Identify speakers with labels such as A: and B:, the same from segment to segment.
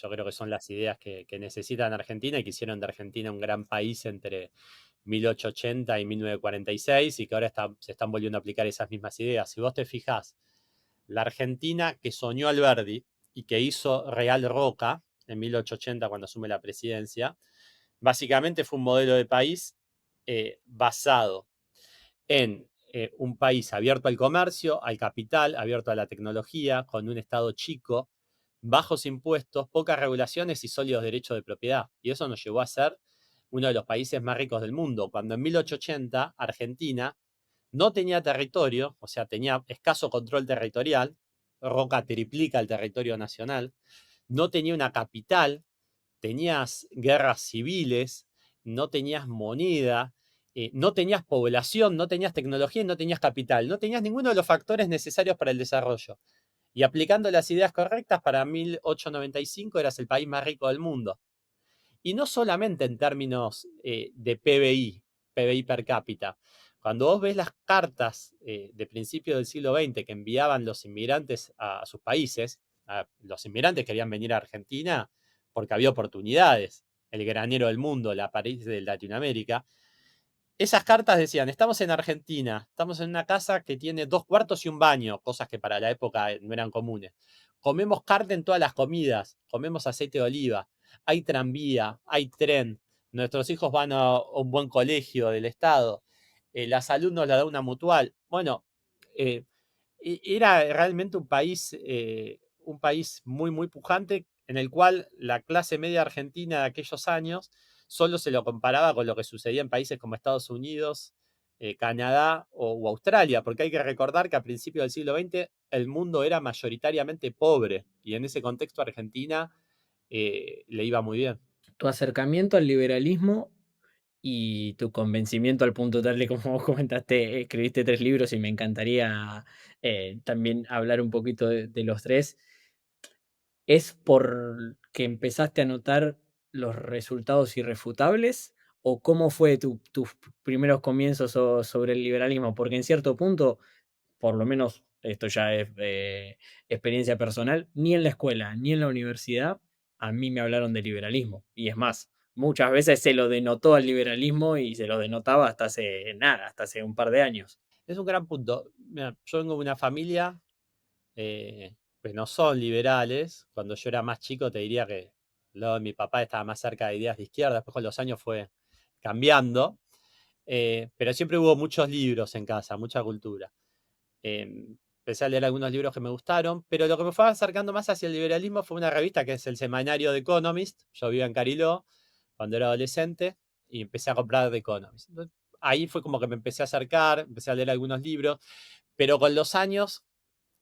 A: Yo creo que son las ideas que necesitan Argentina y que hicieron de Argentina un gran país entre 1880 y 1946 y que ahora se están volviendo a aplicar esas mismas ideas. Si vos te fijás, la Argentina que soñó Alberdi y que hizo Real Roca en 1880 cuando asume la presidencia, básicamente fue un modelo de país basado en un país abierto al comercio, al capital, abierto a la tecnología, con un Estado chico, bajos impuestos, pocas regulaciones y sólidos derechos de propiedad. Y eso nos llevó a ser uno de los países más ricos del mundo, cuando en 1880 Argentina no tenía territorio, o sea, tenía escaso control territorial, Roca triplica el territorio nacional, no tenía una capital, tenías guerras civiles, no tenías moneda, no tenías población, no tenías tecnología y no tenías capital, no tenías ninguno de los factores necesarios para el desarrollo. Y aplicando las ideas correctas, para 1895 eras el país más rico del mundo. Y no solamente en términos de PBI per cápita. Cuando vos ves las cartas de principios del siglo XX que enviaban los inmigrantes a sus países, los inmigrantes querían venir a Argentina porque había oportunidades, el granero del mundo, la París de Latinoamérica. Esas cartas decían, estamos en Argentina, estamos en una casa que tiene 2 cuartos y un baño, cosas que para la época no eran comunes. Comemos carne en todas las comidas, comemos aceite de oliva, hay tranvía, hay tren, nuestros hijos van a un buen colegio del Estado, la salud nos la da una mutual. Bueno, eh, era realmente un país muy, muy pujante en el cual la clase media argentina de aquellos años solo se lo comparaba con lo que sucedía en países como Estados Unidos, Canadá o Australia, porque hay que recordar que a principios del siglo XX el mundo era mayoritariamente pobre y en ese contexto Argentina le iba muy bien.
B: Tu acercamiento al liberalismo y tu convencimiento al punto tal de como vos comentaste, escribiste 3 libros y me encantaría, también hablar un poquito de los 3. ¿Es porque empezaste a notar los resultados irrefutables? ¿O cómo fue tus primeros comienzos sobre el liberalismo? Porque en cierto punto, por lo menos esto ya es experiencia personal, ni en la escuela ni en la universidad a mí me hablaron de liberalismo. Y es más, muchas veces se lo denotó al liberalismo y se lo denotaba hasta hace nada, hasta hace un par de años.
A: Es un gran punto. Mira, yo vengo de una familia que no son liberales. Cuando yo era más chico te diría que lo de mi papá estaba más cerca de ideas de izquierda, después con los años fue cambiando, pero siempre hubo muchos libros en casa, mucha cultura. Empecé a leer algunos libros que me gustaron, pero lo que me fue acercando más hacia el liberalismo fue una revista que es el semanario The Economist. Yo vivía en Cariló cuando era adolescente y empecé a comprar The Economist. Entonces, ahí fue como que me empecé a acercar, empecé a leer algunos libros, pero con los años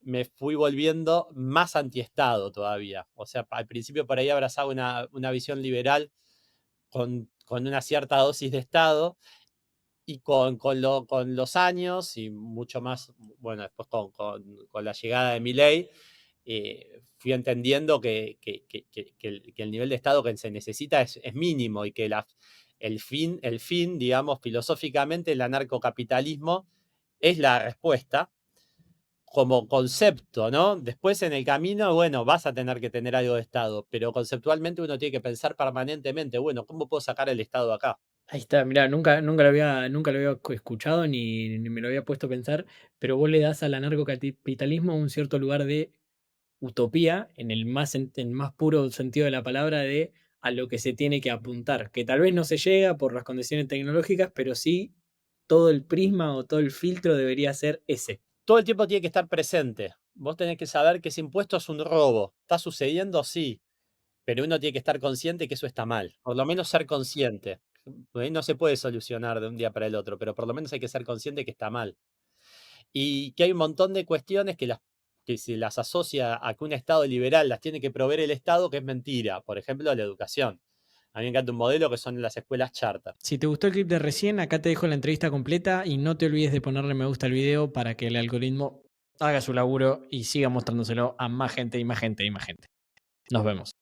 A: me fui volviendo más antiestado todavía. O sea, al principio por ahí abrazaba una visión liberal con una cierta dosis de Estado y con los años y mucho más, bueno, después con la llegada de Milei, fui entendiendo que el nivel de Estado que se necesita es mínimo y que el fin, digamos, filosóficamente, el anarcocapitalismo es la respuesta como concepto, ¿no? Después en el camino, bueno, vas a tener que tener algo de Estado, pero conceptualmente uno tiene que pensar permanentemente, bueno, ¿cómo puedo sacar el Estado acá?
B: Ahí está, mirá, nunca lo había escuchado ni me lo había puesto a pensar, pero vos le das al anarcocapitalismo un cierto lugar de utopía, en más puro sentido de la palabra, de a lo que se tiene que apuntar, que tal vez no se llega por las condiciones tecnológicas, pero sí todo el prisma o todo el filtro debería ser ese.
A: Todo el tiempo tiene que estar presente. Vos tenés que saber que ese impuesto es un robo. ¿Está sucediendo? Sí, pero uno tiene que estar consciente que eso está mal. Por lo menos ser consciente. No se puede solucionar de un día para el otro, pero por lo menos hay que ser consciente que está mal. Y que hay un montón de cuestiones que se las asocia a que un Estado liberal las tiene que proveer el Estado, que es mentira. Por ejemplo, la educación. A mí me encanta un modelo que son las escuelas charter.
B: Si te gustó el clip de recién, acá te dejo la entrevista completa y no te olvides de ponerle me gusta al video para que el algoritmo haga su laburo y siga mostrándoselo a más gente y más gente y más gente. Nos vemos.